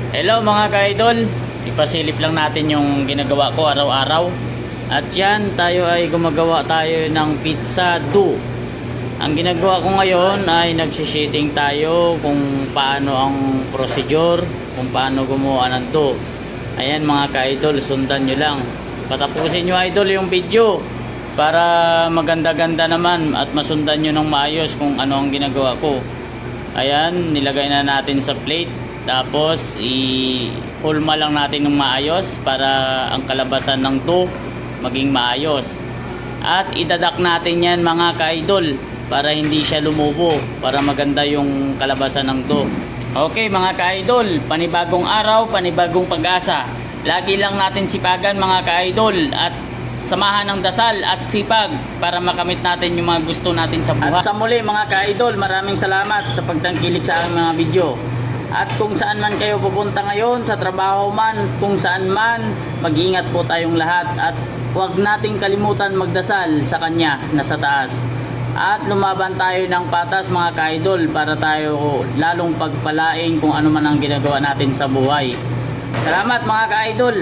Hello mga ka-idol, ipasilip lang natin yung ginagawa ko araw-araw. At yan, tayo ay gumagawa tayo ng pizza dough. Ang ginagawa ko ngayon ay nagsishitting tayo kung paano ang procedure, kung paano gumawa ng dough. Ayan mga ka-idol, sundan nyo lang. Patapusin nyo idol yung video para maganda-ganda naman at masundan nyo ng maayos kung ano ang ginagawa ko. Ayan, nilagay na natin sa plate. Tapos i-hulma lang natin ng maayos para ang kalabasan ng dough maging maayos. At idadak natin yan mga ka-idol para hindi siya lumubo, para maganda yung kalabasan ng dough. Okay mga ka-idol, panibagong araw, panibagong pag-asa. Lagi lang natin sipagan mga ka-idol at samahan ng dasal at sipag para makamit natin yung mga gusto natin sa buhay. At sa muli mga ka-idol, maraming salamat sa pagtangkilik sa aking mga video. At kung saan man kayo pupunta ngayon, sa trabaho man, kung saan man, mag-iingat po tayong lahat. At huwag nating kalimutan magdasal sa Kanya na sa taas. At lumaban tayo ng patas mga ka-idol para tayo lalong pagpalain kung ano man ang ginagawa natin sa buhay. Salamat mga ka-idol!